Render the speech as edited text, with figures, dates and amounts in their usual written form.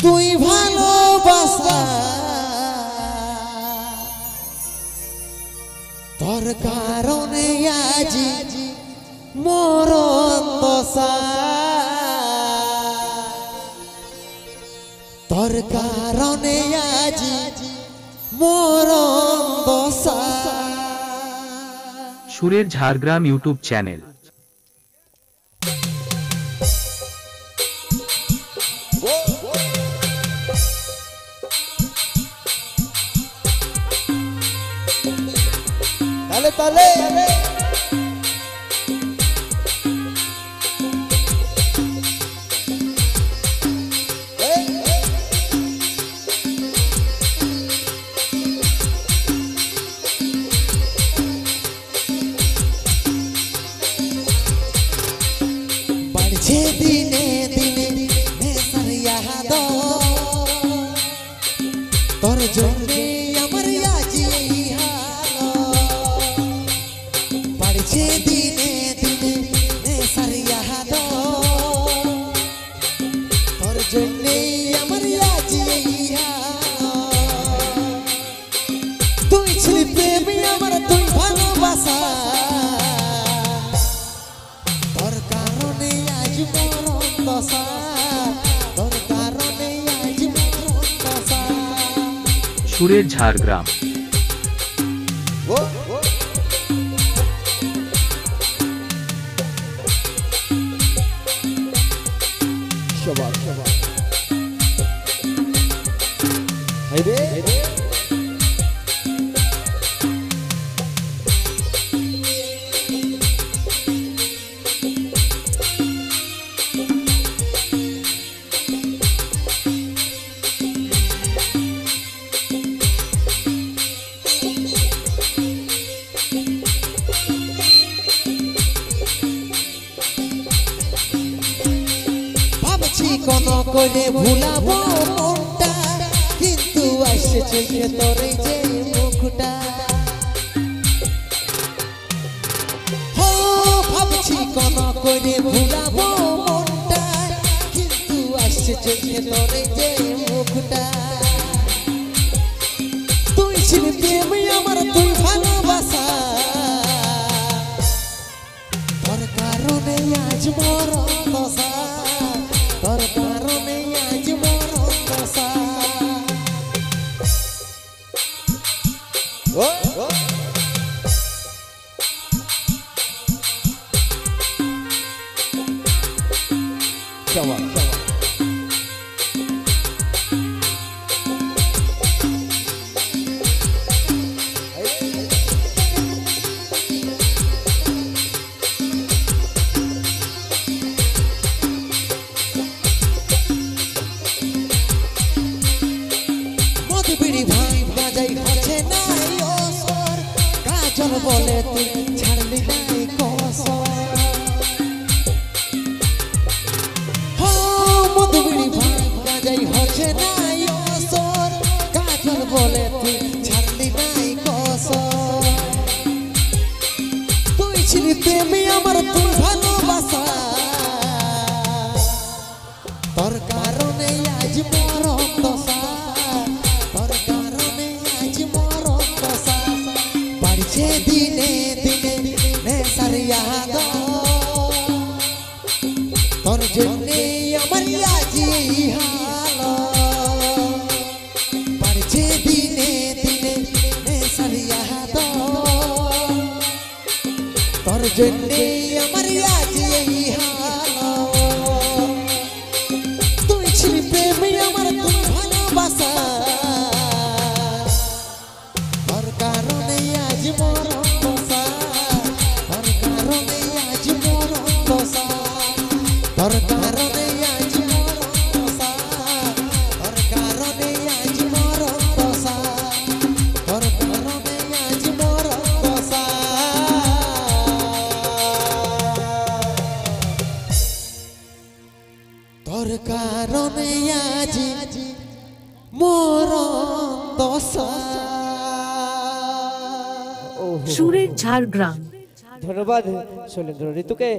তুই ভালোবাসা তোর কারণে আজি মরণ দশা তোর কারণে আজি মরণ দশা। সুরের ঝাড়গ্রাম ইউটিউব চ্যানেল। তালে তালে बढ़ছে দিনে দিনে নেশার ইয়াদ তোর জন্যে আমার আজি হাল। बढ़ছে দিনে দিনে নেশার ইয়াদ তোর জন্যে আমার আজি হাল। তুই ছিলি প্রেম আমার তুই ভালোবাসা তোর কারণে আজ মরণ দশা তোর কারণে আজ মরণ দশা। সুরের ঝাড়গ্রাম। সবাই সবাই হাইরে কোন করে ভুলাবো মনটা কিন্তু আসছে চোখে তোর যে মুখটা। হো ভাবছি কোন করে ভুলাবো মনটা কিন্তু আসছে চোখে তোর যে মুখটা। তুই ছিলি প্রেম আমার তুই ভালোবাসা তোর কারণে আজ মরণ দশা তোর কারণে আজ মরণ দশা। কাজল বলে তুই ছাড়লি নাই কসর। হো মধুবিড়ি ভাই বাজাই হচ্ছে নাই অসর কাজল বলে তুই ছাড়লি নাই কসর। তুই ছিলি প্রেমী আমার তুই ভালোবাসা তোর কারণে আজ মরণ দশা তোর কারণে আজ মরণ দশা। बढ़ছে দিনে দিনে নেশার ইয়াদ তোর জন্যে আমার আজি হাল। बढ़ছে দিনে দিনে নেশার ইয়াদ তোর জন্যে আমার আজি হাল। তুই ছিলি প্রেম আমার তুই ভালোবাসা তোর কারণে আজ মরণ দশা তোর কারণে আজ মরণ দশা তোর কারণে আজ মরণ দশা তোর কারণে আজ মরণ দশা তোর কারণে আজ মরণ দশা। তোর কারণে আজ মরণ দশা। সুরের ঝাড়গ্রাম। ধন্যবাদ শৈলেন্দ্র ঋতুকে।